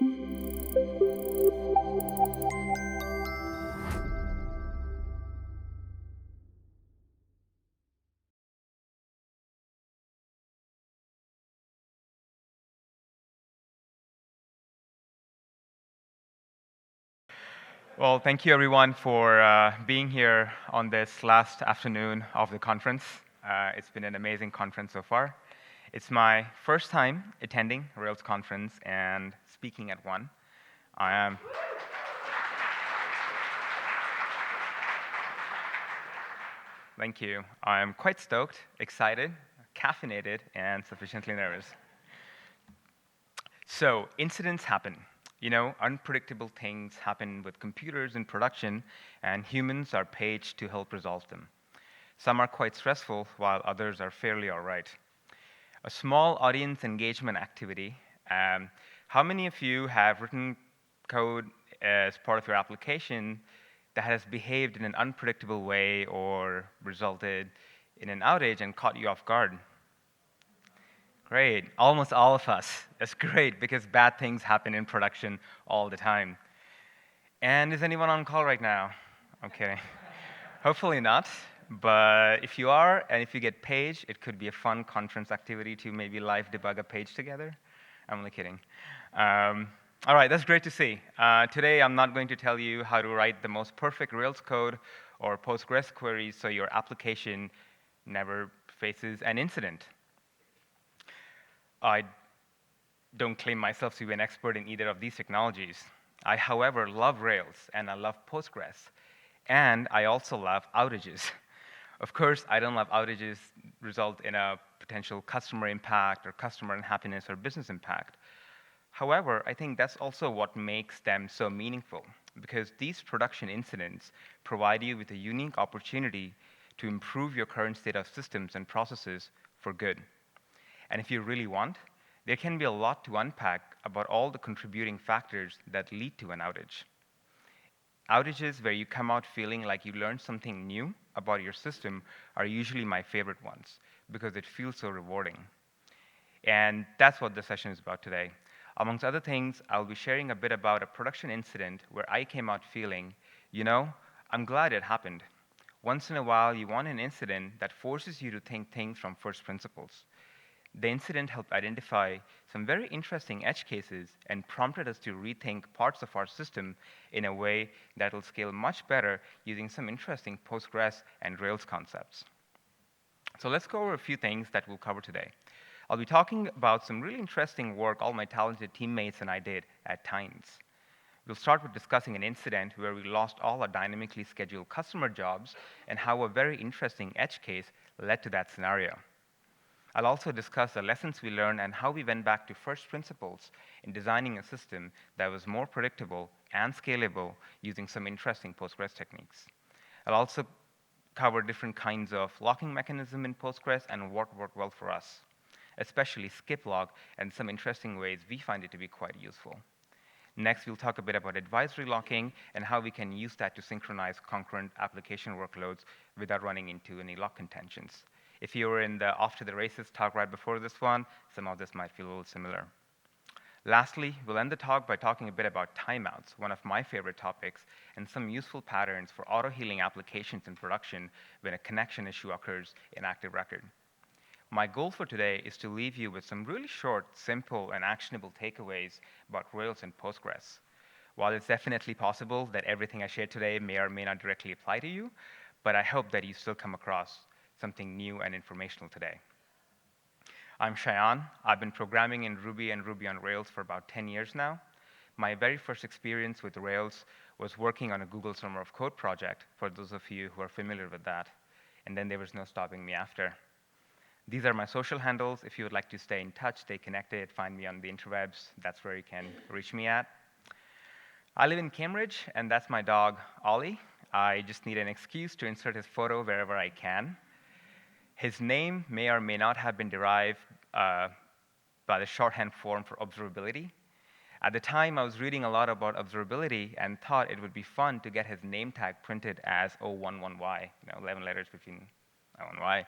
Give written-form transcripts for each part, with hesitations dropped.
Well, thank you everyone for being here on this last afternoon of the conference. It's been an amazing conference so far. It's my first time attending Rails conference and speaking at one. I am Thank you. I'm quite stoked, excited, caffeinated, and sufficiently nervous. So, incidents happen. You know, unpredictable things happen with computers in production, and humans are paid to help resolve them. Some are quite stressful, while others are fairly all right. A small audience engagement activity. How many of you have written code as part of your application that has behaved in an unpredictable way or resulted in an outage and caught you off guard? Great. Almost all of us. That's great because bad things happen in production all the time. And is anyone on call right now? I'm kidding. Hopefully not. But if you are, and if you get paged, it could be a fun conference activity to maybe live debug a page together. I'm only kidding. All right, that's great to see. Today, I'm not going to tell you how to write the most perfect Rails code or Postgres queries so your application never faces an incident. I don't claim myself to be an expert in either of these technologies. I, however, love Rails, and I love Postgres. And I also love outages. Of course, I don't love outages result in a potential customer impact or customer unhappiness or business impact. However, I think that's also what makes them so meaningful, because these production incidents provide you with a unique opportunity to improve your current state of systems and processes for good. And if you really want, there can be a lot to unpack about all the contributing factors that lead to an outage. Outages where you come out feeling like you learned something new about your system are usually my favorite ones because it feels so rewarding. And that's what the session is about today. Amongst other things, I'll be sharing a bit about a production incident where I came out feeling, you know, I'm glad it happened. Once in a while, you want an incident that forces you to think things from first principles. The incident helped identify some very interesting edge cases and prompted us to rethink parts of our system in a way that will scale much better using some interesting Postgres and Rails concepts. So let's go over a few things that we'll cover today. I'll be talking about some really interesting work all my talented teammates and I did at Tynes. We'll start with discussing an incident where we lost all our dynamically scheduled customer jobs and how a very interesting edge case led to that scenario. I'll also discuss the lessons we learned and how we went back to first principles in designing a system that was more predictable and scalable using some interesting Postgres techniques. I'll also cover different kinds of locking mechanism in Postgres and what worked well for us, especially skip log and some interesting ways we find it to be quite useful. Next, we'll talk a bit about advisory locking and how we can use that to synchronize concurrent application workloads without running into any lock contentions. If you were in the off to the races talk right before this one, some of this might feel a little similar. Lastly, we'll end the talk by talking a bit about timeouts, one of my favorite topics, and some useful patterns for auto-healing applications in production when a connection issue occurs in active record. My goal for today is to leave you with some really short, simple, and actionable takeaways about Rails and Postgres. While it's definitely possible that everything I shared today may or may not directly apply to you, but I hope that you still come across something new and informational today. I'm Shayon. I've been programming in Ruby and Ruby on Rails for about 10 years now. My very first experience with Rails was working on a Google Summer of Code project, for those of you who are familiar with that. And then there was no stopping me after. These are my social handles. If you would like to stay in touch, stay connected, find me on the interwebs, that's where you can reach me at. I live in Cambridge, and that's my dog, Ollie. I just need an excuse to insert his photo wherever I can. His name may or may not have been derived by the shorthand form for observability. At the time, I was reading a lot about observability and thought it would be fun to get his name tag printed as O11Y, 11 letters between O and Y.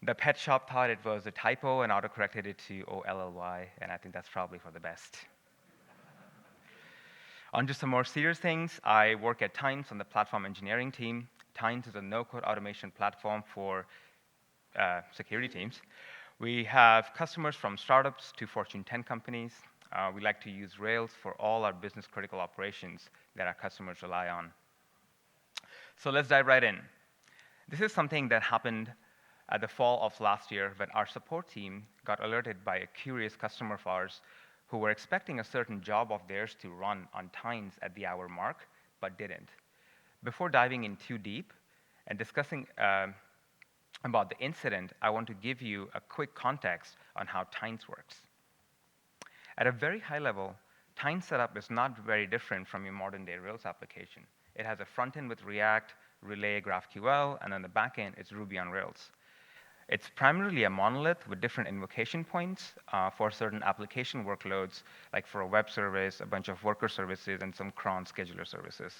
The pet shop thought it was a typo and autocorrected it to OLLY, and I think that's probably for the best. On to some more serious things. I work at Times on the platform engineering team. Times is a no-code automation platform for security teams. We have customers from startups to Fortune 10 companies. We like to use Rails for all our business critical operations that our customers rely on. So let's dive right in. This is something that happened at the fall of last year when our support team got alerted by a curious customer of ours who were expecting a certain job of theirs to run on times at the hour mark, but didn't. Before diving in too deep and discussing about the incident, I want to give you a quick context on how Times works. At a very high level, Times setup is not very different from your modern-day Rails application. It has a front end with React, Relay, GraphQL, and on the back end, it's Ruby on Rails. It's primarily a monolith with different invocation points for certain application workloads, like for a web service, a bunch of worker services, and some cron scheduler services.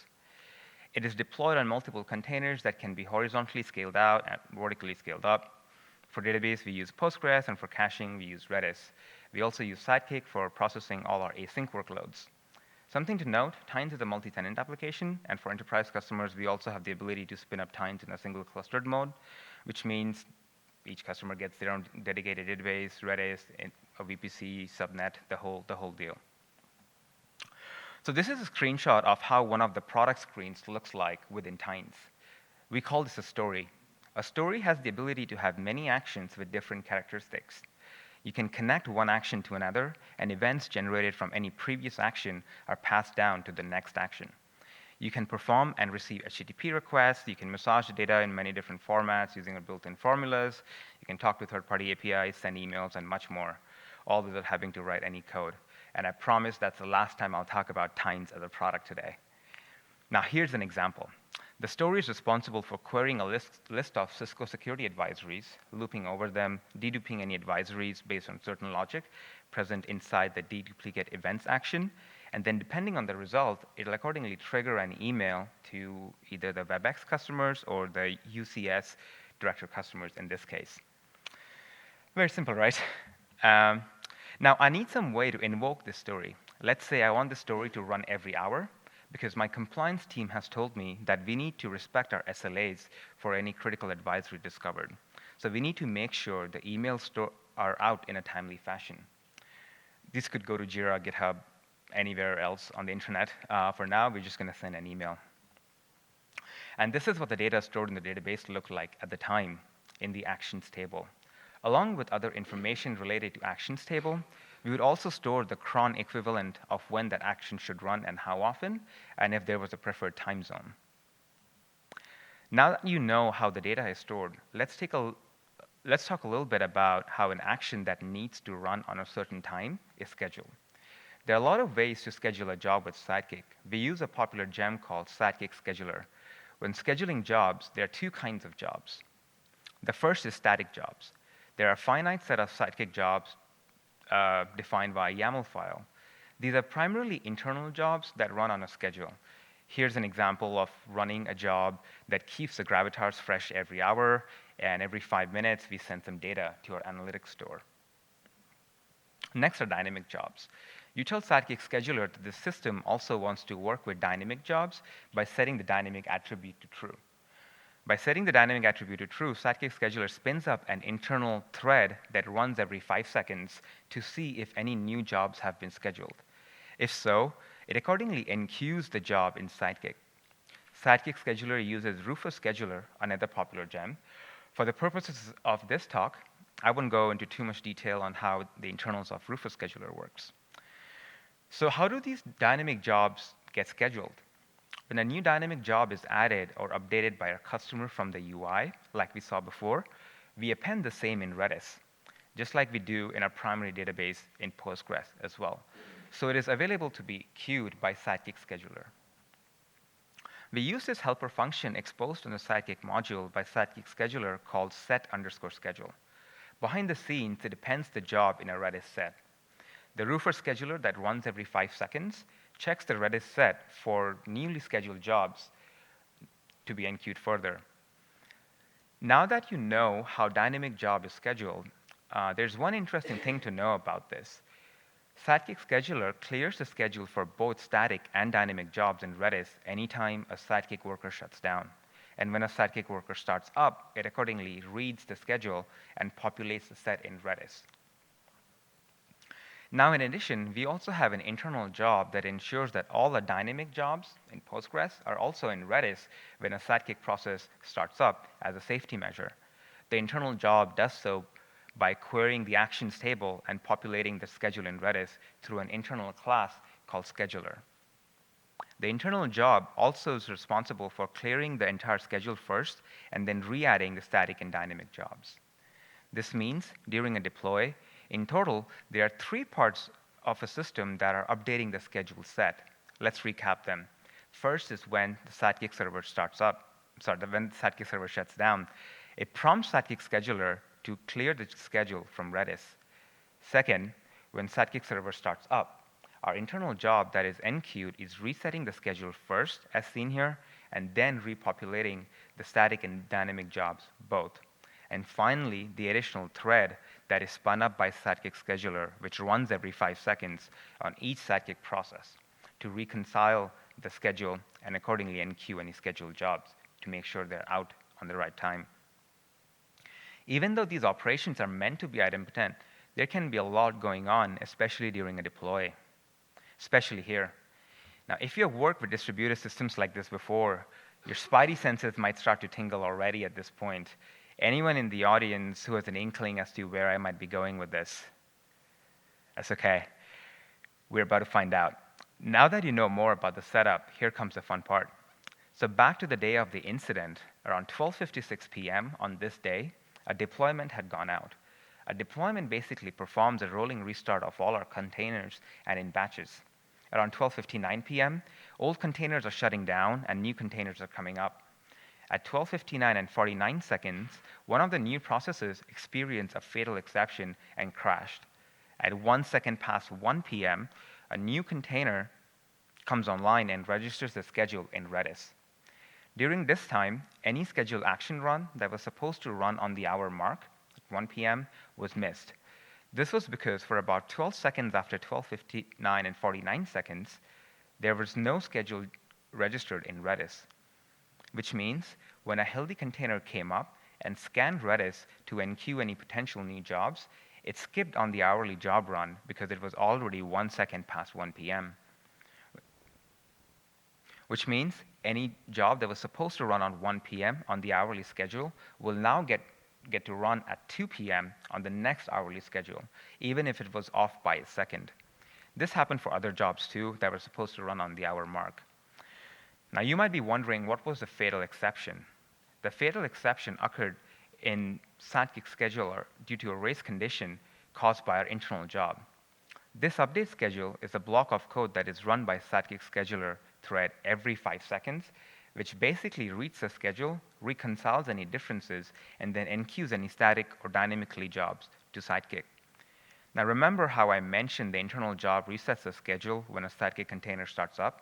It is deployed on multiple containers that can be horizontally scaled out and vertically scaled up. For database, we use Postgres, and for caching, we use Redis. We also use Sidekick for processing all our async workloads. Something to note, Times is a multi-tenant application, and for enterprise customers, we also have the ability to spin up Times in a single clustered mode, which means each customer gets their own dedicated database, Redis, a VPC, subnet, the whole deal. So this is a screenshot of how one of the product screens looks like within Times. We call this a story. A story has the ability to have many actions with different characteristics. You can connect one action to another, and events generated from any previous action are passed down to the next action. You can perform and receive HTTP requests. You can massage the data in many different formats using our built-in formulas. You can talk to third-party APIs, send emails, and much more, all without having to write any code. And I promise that's the last time I'll talk about Times as a product today. Now, here's an example. The story is responsible for querying a list of Cisco security advisories, looping over them, deduping any advisories based on certain logic present inside the deduplicate events action, and then depending on the result, it'll accordingly trigger an email to either the WebEx customers or the UCS director customers in this case. Very simple, right? Now, I need some way to invoke this story. Let's say I want the story to run every hour, because my compliance team has told me that we need to respect our SLAs for any critical advisory discovered. So we need to make sure the emails are out in a timely fashion. This could go to Jira, GitHub, anywhere else on the internet. For now, we're just going to send an email. And this is what the data stored in the database looked like at the time in the actions table. Along with other information related to actions table, we would also store the cron equivalent of when that action should run and how often, and if there was a preferred time zone. Now that you know how the data is stored, let's talk a little bit about how an action that needs to run on a certain time is scheduled. There are a lot of ways to schedule a job with Sidekick. We use a popular gem called Sidekick Scheduler. When scheduling jobs, there are two kinds of jobs. The first is static jobs. There are a finite set of Sidekick jobs defined by a YAML file. These are primarily internal jobs that run on a schedule. Here's an example of running a job that keeps the gravitars fresh every hour, and every 5 minutes, we send some data to our analytics store. Next are dynamic jobs. You tell Sidekick Scheduler that the system also wants to work with dynamic jobs by setting the dynamic attribute to true. By setting the dynamic attribute to true, Sidekick Scheduler spins up an internal thread that runs every 5 seconds to see if any new jobs have been scheduled. If so, it accordingly enqueues the job in Sidekick. Sidekick Scheduler uses Rufus Scheduler, another popular gem. For the purposes of this talk, I won't go into too much detail on how the internals of Rufus Scheduler works. So how do these dynamic jobs get scheduled? When a new dynamic job is added or updated by our customer from the UI, like we saw before, we append the same in Redis, just like we do in our primary database in Postgres as well. So it is available to be queued by Sidekick Scheduler. We use this helper function exposed in the Sidekick module by Sidekick Scheduler called set_schedule. Behind the scenes, it appends the job in a Redis set. The Rufus Scheduler that runs every 5 seconds checks the Redis set for newly scheduled jobs to be enqueued further. Now that you know how dynamic job is scheduled, there's one interesting thing to know about this. Sidekick Scheduler clears the schedule for both static and dynamic jobs in Redis anytime a Sidekick worker shuts down. And when a Sidekick worker starts up, it accordingly reads the schedule and populates the set in Redis. Now, in addition, we also have an internal job that ensures that all the dynamic jobs in Postgres are also in Redis when a Sidekick process starts up as a safety measure. The internal job does so by querying the actions table and populating the schedule in Redis through an internal class called scheduler. The internal job also is responsible for clearing the entire schedule first and then re-adding the static and dynamic jobs. This means during a deploy, in total, there are 3 parts of a system that are updating the schedule set. Let's recap them. First is when the Sidekick server when the Sidekick server shuts down. It prompts Sidekick Scheduler to clear the schedule from Redis. Second, when Sidekick server starts up, our internal job that is enqueued is resetting the schedule first, as seen here, and then repopulating the static and dynamic jobs, both. And finally, the additional thread that is spun up by Sidekick Scheduler, which runs every 5 seconds on each Sidekick process to reconcile the schedule and accordingly enqueue any scheduled jobs to make sure they're out on the right time. Even though these operations are meant to be idempotent, there can be a lot going on, especially during a deploy, especially here. Now, if you have worked with distributed systems like this before, your spidey senses might start to tingle already at this point. Anyone in the audience who has an inkling as to where I might be going with this? That's okay. We're about to find out. Now that you know more about the setup, here comes the fun part. So back to the day of the incident, around 12:56 p.m. on this day, a deployment had gone out. A deployment basically performs a rolling restart of all our containers and in batches. Around 12:59 p.m., old containers are shutting down and new containers are coming up. At 12:59 and 49 seconds, one of the new processes experienced a fatal exception and crashed. At 1 second past 1 p.m., a new container comes online and registers the schedule in Redis. During this time, any scheduled action run that was supposed to run on the hour mark, at 1 p.m., was missed. This was because for about 12 seconds after 12:59 and 49 seconds, there was no schedule registered in Redis, which means when a healthy container came up and scanned Redis to enqueue any potential new jobs, it skipped on the hourly job run because it was already 1 second past 1 p.m. Which means any job that was supposed to run on 1 p.m. on the hourly schedule will now get to run at 2 p.m. on the next hourly schedule, even if it was off by a second. This happened for other jobs too that were supposed to run on the hour mark. Now you might be wondering, what was the fatal exception? The fatal exception occurred in Sidekick Scheduler due to a race condition caused by our internal job. This update schedule is a block of code that is run by Sidekick Scheduler thread every 5 seconds, which basically reads the schedule, reconciles any differences, and then enqueues any static or dynamically jobs to Sidekick. Now remember how I mentioned the internal job resets the schedule when a Sidekick container starts up?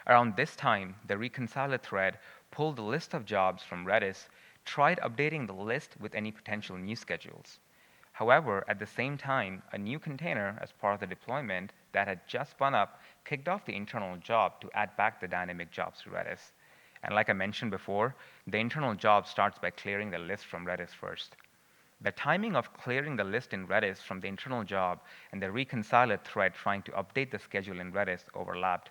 Around this time, the reconciler thread pulled the list of jobs from Redis, tried updating the list with any potential new schedules. However, at the same time, a new container, as part of the deployment that had just spun up, kicked off the internal job to add back the dynamic jobs to Redis. And like I mentioned before, the internal job starts by clearing the list from Redis first. The timing of clearing the list in Redis from the internal job and the reconciler thread trying to update the schedule in Redis overlapped,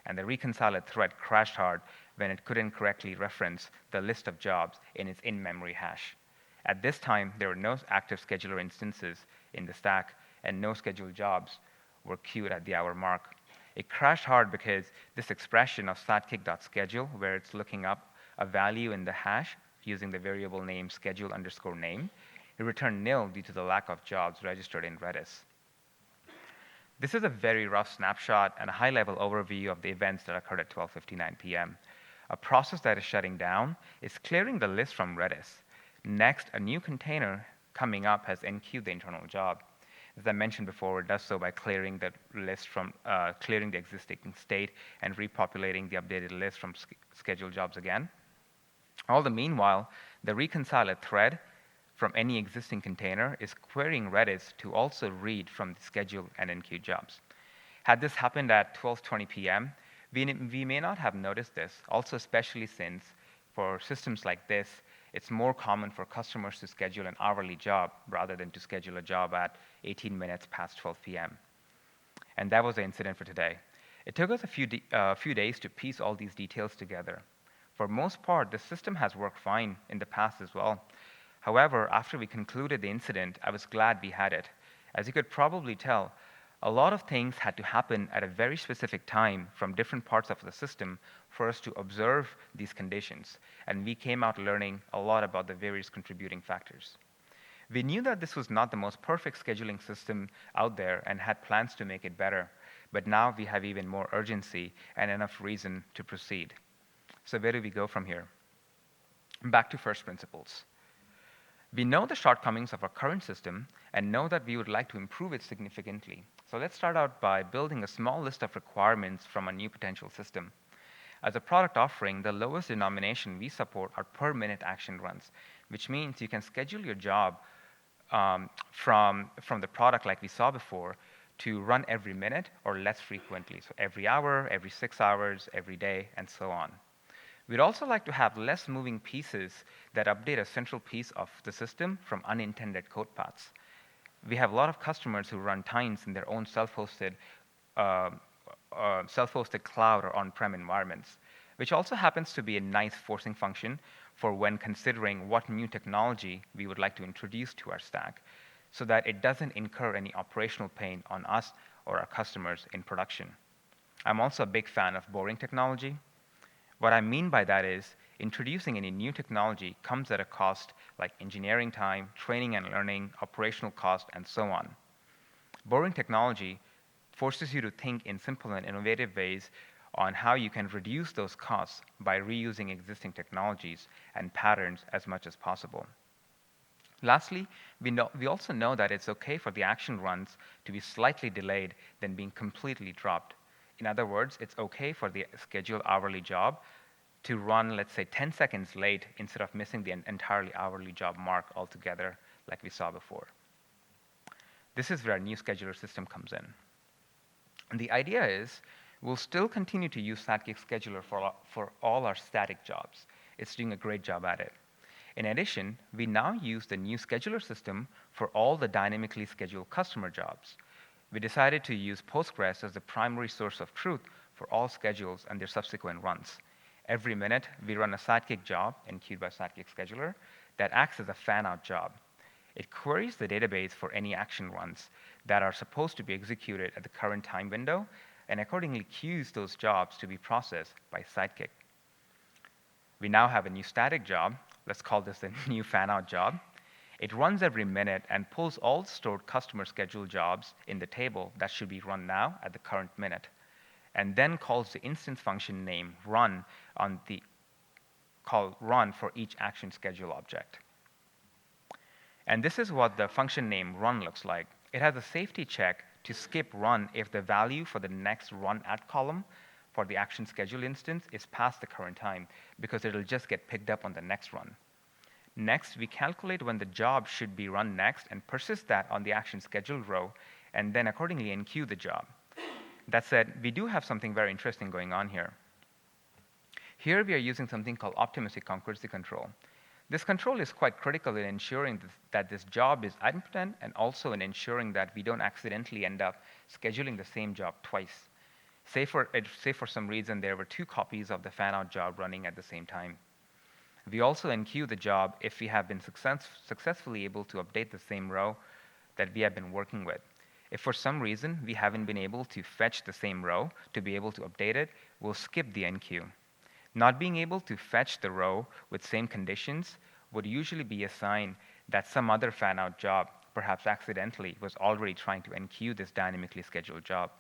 and the reconciler thread crashed hard when it couldn't correctly reference the list of jobs in its in-memory hash. At this time, there were no active scheduler instances in the stack, and no scheduled jobs were queued at the hour mark. It crashed hard because this expression of sidekick.schedule, where it's looking up a value in the hash using the variable name schedule_name, it returned nil due to the lack of jobs registered in Redis. This is a very rough snapshot and a high-level overview of the events that occurred at 12:59 p.m. A process that is shutting down is clearing the list from Redis. Next, a new container coming up has enqueued the internal job. As I mentioned before, it does so by clearing the list from clearing the existing state and repopulating the updated list from scheduled jobs again. All the meanwhile, the reconciler thread from any existing container is querying Redis to also read from the schedule and enqueue jobs. Had this happened at 12:20 p.m., we may not have noticed this, also especially since for systems like this, it's more common for customers to schedule an hourly job rather than to schedule a job at 18 minutes past 12 p.m. And that was the incident for today. It took us a few days to piece all these details together. For most part, the system has worked fine in the past as well. However, after we concluded the incident, I was glad we had it. As you could probably tell, a lot of things had to happen at a very specific time from different parts of the system for us to observe these conditions, and we came out learning a lot about the various contributing factors. We knew that this was not the most perfect scheduling system out there and had plans to make it better, but now we have even more urgency and enough reason to proceed. So where do we go from here? Back to first principles. We know the shortcomings of our current system and know that we would like to improve it significantly. So let's start out by building a small list of requirements from a new potential system. As a product offering, the lowest denomination we support are per-minute action runs, which means you can schedule your job from the product like we saw before to run every minute or less frequently. So every hour, every 6 hours, every day, and so on. We'd also like to have less moving pieces that update a central piece of the system from unintended code paths. We have a lot of customers who run Tines in their own self-hosted cloud or on-prem environments, which also happens to be a nice forcing function for when considering what new technology we would like to introduce to our stack, so that it doesn't incur any operational pain on us or our customers in production. I'm also a big fan of boring technology. What I mean by that is introducing any new technology comes at a cost like engineering time, training and learning, operational cost, and so on. Boring technology forces you to think in simple and innovative ways on how you can reduce those costs by reusing existing technologies and patterns as much as possible. Lastly, we also know that it's okay for the action runs to be slightly delayed than being completely dropped. In other words, it's okay for the scheduled hourly job to run, let's say, 10 seconds late instead of missing the entirely hourly job mark altogether, like we saw before. This is where our new scheduler system comes in. And the idea is we'll still continue to use Sidekick Scheduler for all our static jobs. It's doing a great job at it. In addition, we now use the new scheduler system for all the dynamically scheduled customer jobs. We decided to use Postgres as the primary source of truth for all schedules and their subsequent runs. Every minute, we run a Sidekick job enqueued by Sidekick Scheduler that acts as a fan-out job. It queries the database for any action runs that are supposed to be executed at the current time window and accordingly queues those jobs to be processed by Sidekick. We now have a new static job. Let's call this the new fan-out job. It runs every minute and pulls all stored customer scheduled jobs in the table that should be run now at the current minute, and then calls the instance function name run on the call run for each action schedule object. And this is what the function name run looks like. It has a safety check to skip run if the value for the next run at column for the action schedule instance is past the current time, because it'll just get picked up on the next run. Next, we calculate when the job should be run next and persist that on the action schedule row, and then accordingly enqueue the job. That said, we do have something very interesting going on here. Here we are using something called optimistic concurrency control. This control is quite critical in ensuring that this job is idempotent and also in ensuring that we don't accidentally end up scheduling the same job twice. Say for some reason there were 2 copies of the fan-out job running at the same time. We also enqueue the job if we have been successfully able to update the same row that we have been working with. If for some reason we haven't been able to fetch the same row to be able to update it, we'll skip the enqueue. Not being able to fetch the row with same conditions would usually be a sign that some other fan-out job, perhaps accidentally, was already trying to enqueue this dynamically scheduled job.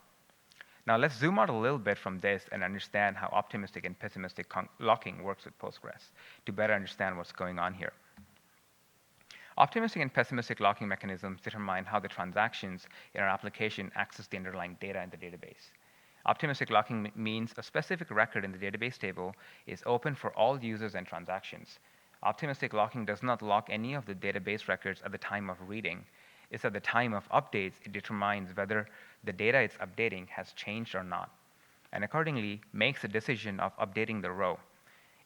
Now let's zoom out a little bit from this and understand how optimistic and pessimistic locking works with Postgres to better understand what's going on here. Optimistic and pessimistic locking mechanisms determine how the transactions in our application access the underlying data in the database. Optimistic locking means a specific record in the database table is open for all users and transactions. Optimistic locking does not lock any of the database records at the time of reading. It's at the time of updates it determines whether the data it's updating has changed or not, and accordingly makes a decision of updating the row.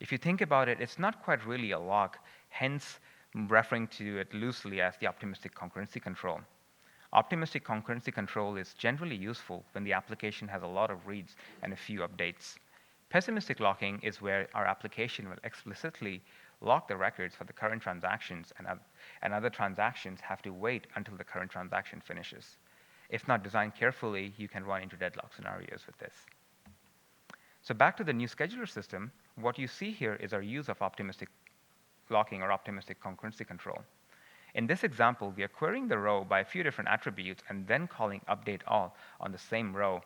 If you think about it, it's not quite really a lock, hence referring to it loosely as the optimistic concurrency control. Optimistic concurrency control is generally useful when the application has a lot of reads and a few updates. Pessimistic locking is where our application will explicitly lock the records for the current transactions, and other transactions have to wait until the current transaction finishes. If not designed carefully, you can run into deadlock scenarios with this. So back to the new scheduler system, what you see here is our use of optimistic locking or optimistic concurrency control. In this example, we are querying the row by a few different attributes and then calling update all on the same row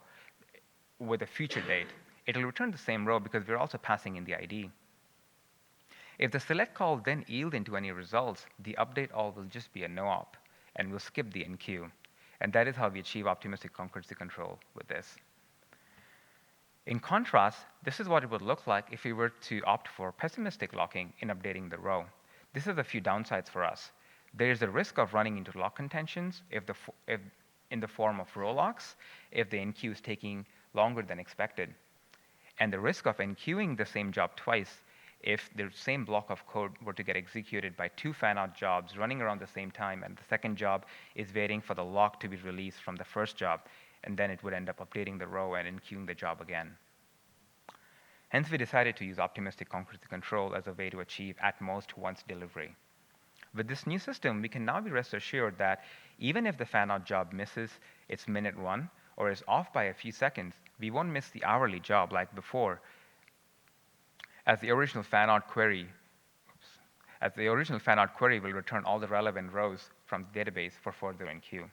with a future date. It'll return the same row because we're also passing in the ID. If the select call then yield into any results, the update all will just be a no-op, and we'll skip the enqueue. And that is how we achieve optimistic concurrency control with this. In contrast, this is what it would look like if we were to opt for pessimistic locking in updating the row. This has a few downsides for us. There is a risk of running into lock contentions if in the form of row locks, if the enqueue is taking longer than expected, and the risk of enqueuing the same job twice if the same block of code were to get executed by two fan-out jobs running around the same time, and the second job is waiting for the lock to be released from the first job, and then it would end up updating the row and enqueuing the job again. Hence, we decided to use optimistic concurrency control as a way to achieve at most once delivery. With this new system, we can now be rest assured that even if the fan-out job misses its minute one or is off by a few seconds, we won't miss the hourly job like before, as the original fan-out query will return all the relevant rows from the database for further enqueue.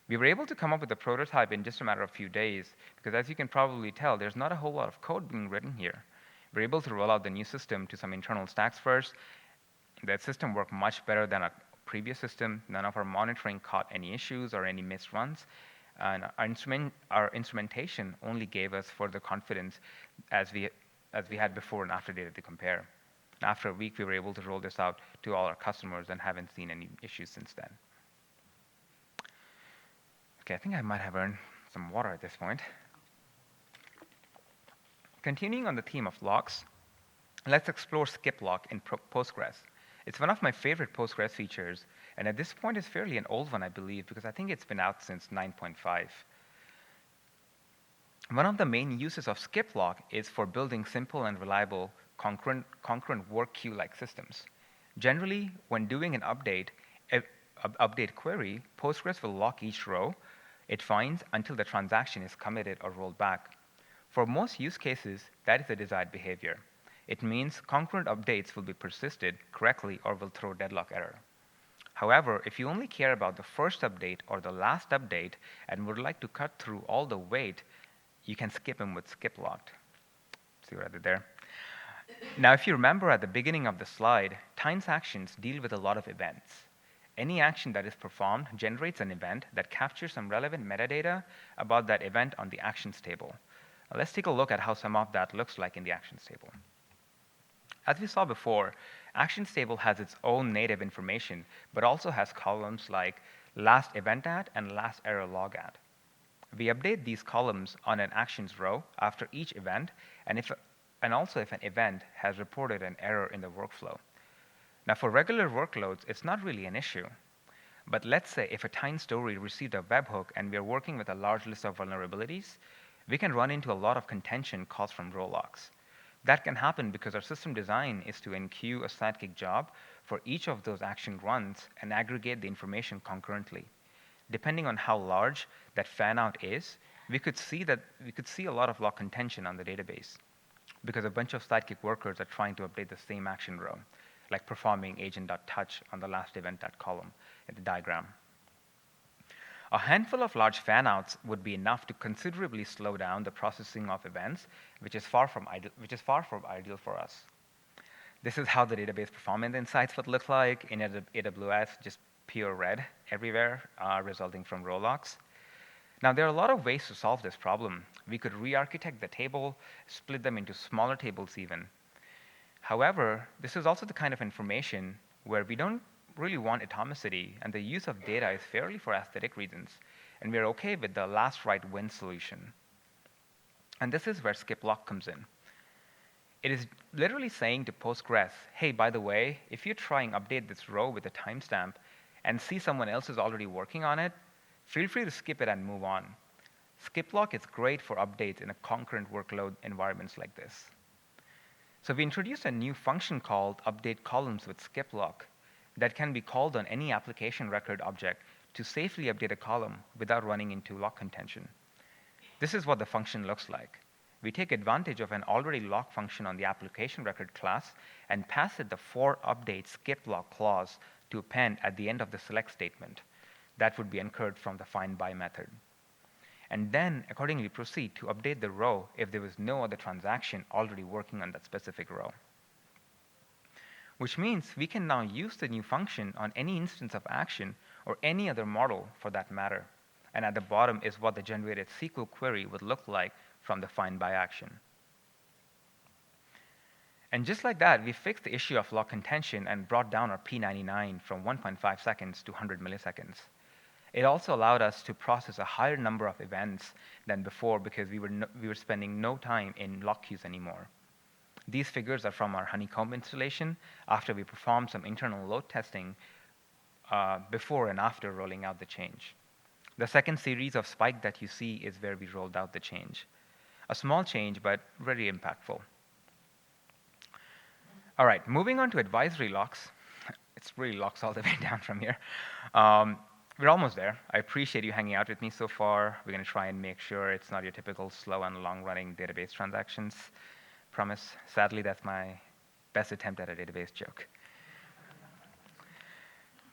We were able to come up with a prototype in just a matter of few days because, as you can probably tell, there's not a whole lot of code being written here. We're able to roll out the new system to some internal stacks first. That system worked much better than our previous system. None of our monitoring caught any issues or any missed runs. And our instrumentation only gave us further confidence as we had before and after data to compare. And after a week, we were able to roll this out to all our customers and haven't seen any issues since then. Okay, I think I might have earned some water at this point. Continuing on the theme of locks, let's explore skip lock in Postgres. It's one of my favorite Postgres features, and at this point it's fairly an old one, I believe, because I think it's been out since 9.5. One of the main uses of skip lock is for building simple and reliable concurrent work queue-like systems. Generally, when doing an update query, Postgres will lock each row it finds until the transaction is committed or rolled back. For most use cases, that is the desired behavior. It means concurrent updates will be persisted correctly or will throw deadlock error. However, if you only care about the first update or the last update and would like to cut through all the wait, you can skip them with skip locked. See what I did there? Now, if you remember at the beginning of the slide, times actions deal with a lot of events. Any action that is performed generates an event that captures some relevant metadata about that event on the actions table. Now, let's take a look at how some of that looks like in the actions table. As we saw before, actions table has its own native information, but also has columns like last event at and last error log at. We update these columns on an actions row after each event, and also if an event has reported an error in the workflow. Now, for regular workloads, it's not really an issue. But let's say if a time story received a webhook and we are working with a large list of vulnerabilities, we can run into a lot of contention caused from row locks. That can happen because our system design is to enqueue a sidekick job for each of those action runs and aggregate the information concurrently. Depending on how large that fan-out is, we could see a lot of lock contention on the database because a bunch of sidekick workers are trying to update the same action row, like performing agent.touch on the last event.at column in the diagram. A handful of large fan-outs would be enough to considerably slow down the processing of events, which is far from ideal for us. This is how the database performance insights would look like in AWS, just pure red everywhere, resulting from row locks. Now, there are a lot of ways to solve this problem. We could re-architect the table, split them into smaller tables even. However, this is also the kind of information where we don't really want atomicity, and the use of data is fairly for aesthetic reasons, and we're okay with the last right wins solution. And this is where skip lock comes in. It is literally saying to Postgres, hey, by the way, if you try and update this row with a timestamp and see someone else is already working on it, feel free to skip it and move on. Skip lock is great for updates in a concurrent workload environments like this. So we introduced a new function called update columns with skip lock that can be called on any application record object to safely update a column without running into lock contention. This is what the function looks like. We take advantage of an already locked function on the application record class and pass it the for update skip lock clause to append at the end of the select statement. That would be incurred from the find by method. And then accordingly proceed to update the row if there was no other transaction already working on that specific row. Which means we can now use the new function on any instance of action or any other model for that matter. And at the bottom is what the generated SQL query would look like from the find by action. And just like that, we fixed the issue of lock contention and brought down our P99 from 1.5 seconds to 100 milliseconds. It also allowed us to process a higher number of events than before because we were spending no time in lock queues anymore. These figures are from our Honeycomb installation after we performed some internal load testing before and after rolling out the change. The second series of spike that you see is where we rolled out the change. A small change, but very impactful. All right, moving on to advisory locks. It's really locks all the way down from here. We're almost there. I appreciate you hanging out with me so far. We're going to try and make sure it's not your typical slow and long-running database transactions. Promise. Sadly, that's my best attempt at a database joke.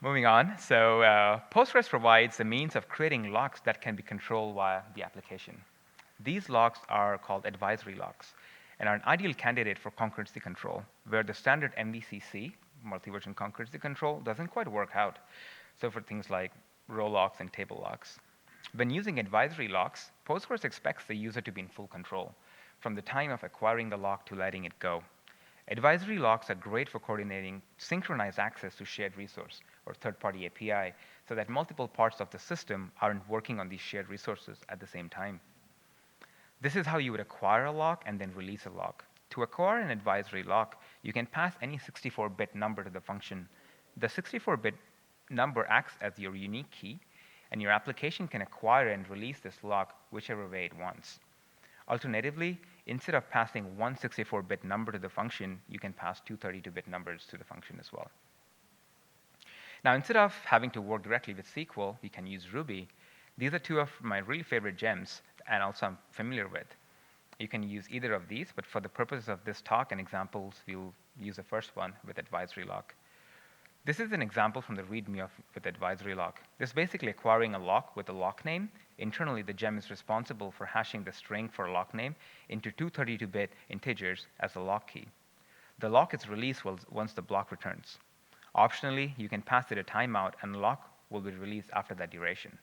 Moving on. So Postgres provides a means of creating locks that can be controlled via the application. These locks are called advisory locks and are an ideal candidate for concurrency control, where the standard MVCC, multi-version concurrency control, doesn't quite work out. So for things like row locks and table locks. When using advisory locks, Postgres expects the user to be in full control, from the time of acquiring the lock to letting it go. Advisory locks are great for coordinating synchronized access to shared resource or third-party API so that multiple parts of the system aren't working on these shared resources at the same time. This is how you would acquire a lock and then release a lock. To acquire an advisory lock, you can pass any 64-bit number to the function. The 64-bit number acts as your unique key, and your application can acquire and release this lock whichever way it wants. Alternatively, instead of passing one 64-bit number to the function, you can pass two 32-bit numbers to the function as well. Now, instead of having to work directly with SQL, you can use Ruby. These are two of my really favorite gems, and also I'm familiar with. You can use either of these, but for the purposes of this talk and examples, we'll use the first one with advisory lock. This is an example from the README with advisory lock. This is basically acquiring a lock with a lock name. Internally, the gem is responsible for hashing the string for a lock name into two 32-bit integers as the lock key. The lock is released once the block returns. Optionally, you can pass it a timeout, and the lock will be released after that duration.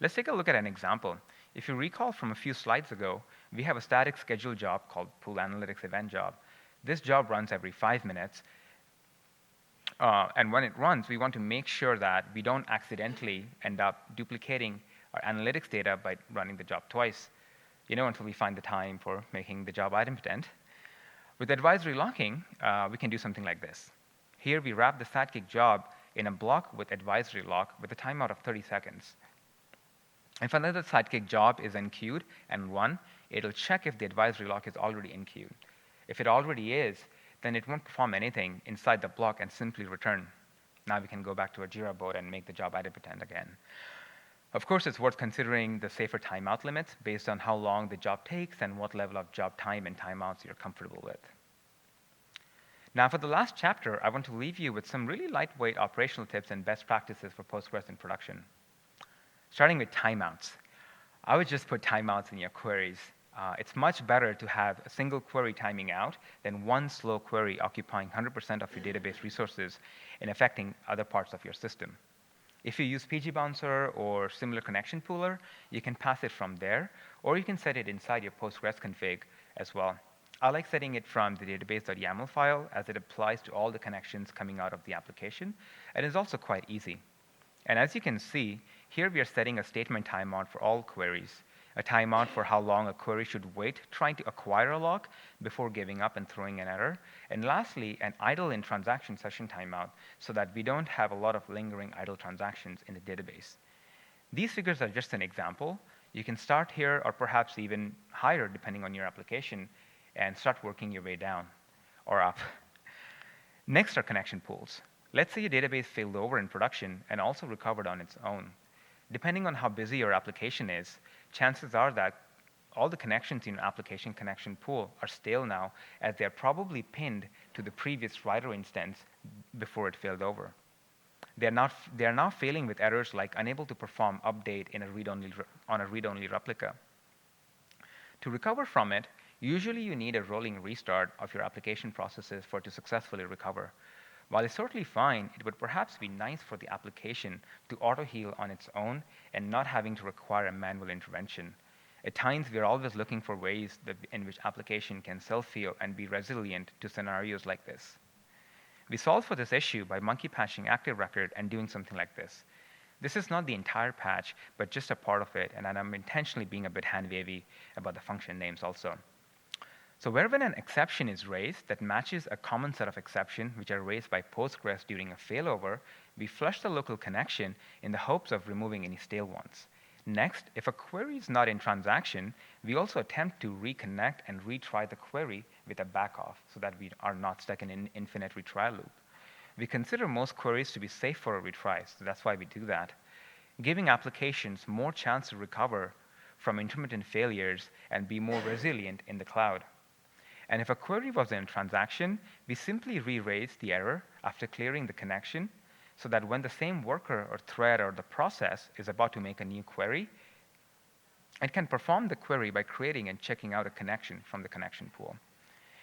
Let's take a look at an example. If you recall from a few slides ago, we have a static schedule job called pool analytics event job. This job runs every 5 minutes. And when it runs, we want to make sure that we don't accidentally end up duplicating our analytics data by running the job twice, until we find the time for making the job idempotent. With advisory locking, we can do something like this. Here, we wrap the sidekick job in a block with advisory lock with a timeout of 30 seconds. If another sidekick job is enqueued and run, it'll check if the advisory lock is already enqueued. If it already is, then it won't perform anything inside the block and simply return. Now we can go back to our Jira board and make the job idempotent again. Of course, it's worth considering the safer timeout limits based on how long the job takes and what level of job time and timeouts you're comfortable with. Now, for the last chapter, I want to leave you with some really lightweight operational tips and best practices for Postgres in production. Starting with timeouts. I would just put timeouts in your queries. It's much better to have a single query timing out than one slow query occupying 100% of your database resources and affecting other parts of your system. If you use PG Bouncer or similar connection pooler, you can pass it from there, or you can set it inside your Postgres config as well. I like setting it from the database.yaml file as it applies to all the connections coming out of the application, and is also quite easy. And as you can see, here we are setting a statement timeout for all queries, a timeout for how long a query should wait trying to acquire a lock before giving up and throwing an error, and lastly, an idle in transaction session timeout so that we don't have a lot of lingering idle transactions in the database. These figures are just an example. You can start here or perhaps even higher depending on your application and start working your way down or up. Next are connection pools. Let's say your database failed over in production and also recovered on its own. Depending on how busy your application is, chances are that all the connections in your application connection pool are stale now, as they are probably pinned to the previous writer instance before it failed over. They are now failing with errors like unable to perform update on a read-only replica. To recover from it, usually you need a rolling restart of your application processes for it to successfully recover. While it's certainly fine, it would perhaps be nice for the application to auto-heal on its own and not having to require a manual intervention. At times, we are always looking for ways in which application can self-heal and be resilient to scenarios like this. We solve for this issue by monkey patching active record and doing something like this. This is not the entire patch, but just a part of it, and I'm intentionally being a bit hand-wavy about the function names also. So when an exception is raised that matches a common set of exceptions which are raised by Postgres during a failover, we flush the local connection in the hopes of removing any stale ones. Next, if a query is not in transaction, we also attempt to reconnect and retry the query with a backoff so that we are not stuck in an infinite retry loop. We consider most queries to be safe for a retry, so that's why we do that. Giving applications more chance to recover from intermittent failures and be more resilient in the cloud. And if a query was in transaction, we simply re-raise the error after clearing the connection so that when the same worker or thread or the process is about to make a new query, it can perform the query by creating and checking out a connection from the connection pool.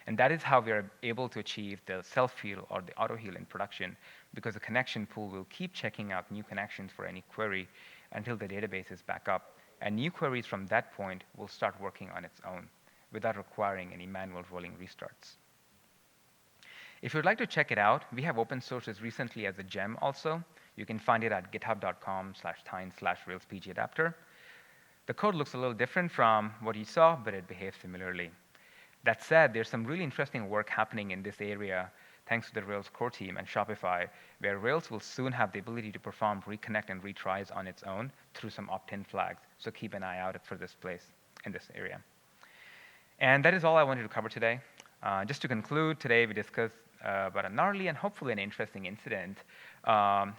And that is how we are able to achieve the self-heal or the auto-heal in production, because the connection pool will keep checking out new connections for any query until the database is back up. And new queries from that point will start working on its own without requiring any manual rolling restarts. If you'd like to check it out, we have open sources recently as a gem also. You can find it at github.com/tines/railspgadapter. The code looks a little different from what you saw, but it behaves similarly. That said, there's some really interesting work happening in this area thanks to the Rails core team and Shopify, where Rails will soon have the ability to perform reconnect and retries on its own through some opt-in flags. So keep an eye out for this place in this area. And that is all I wanted to cover today. Just to conclude, today we discussed about a gnarly and hopefully an interesting incident.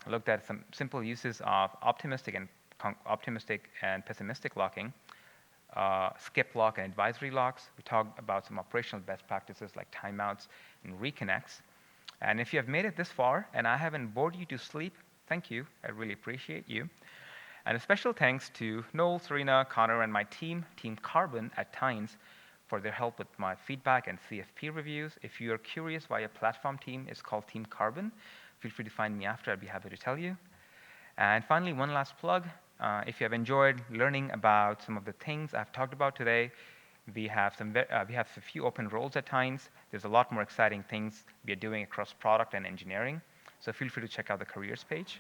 Looked at some simple uses of optimistic and pessimistic locking, skip lock and advisory locks. We talked about some operational best practices like timeouts and reconnects. And if you have made it this far and I haven't bored you to sleep, thank you. I really appreciate you. And a special thanks to Noel, Serena, Connor, and my team, Team Carbon at Tines, for their help with my feedback and CFP reviews. If you are curious why a platform team is called Team Carbon, feel free to find me after. I'd be happy to tell you. And finally, one last plug. If you have enjoyed learning about some of the things I've talked about today, we have a few open roles at Tines. There's a lot more exciting things we are doing across product and engineering. So feel free to check out the careers page.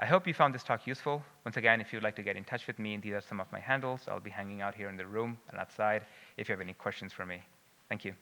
I hope you found this talk useful. Once again, if you'd like to get in touch with me, these are some of my handles. I'll be hanging out here in the room and outside if you have any questions for me. Thank you.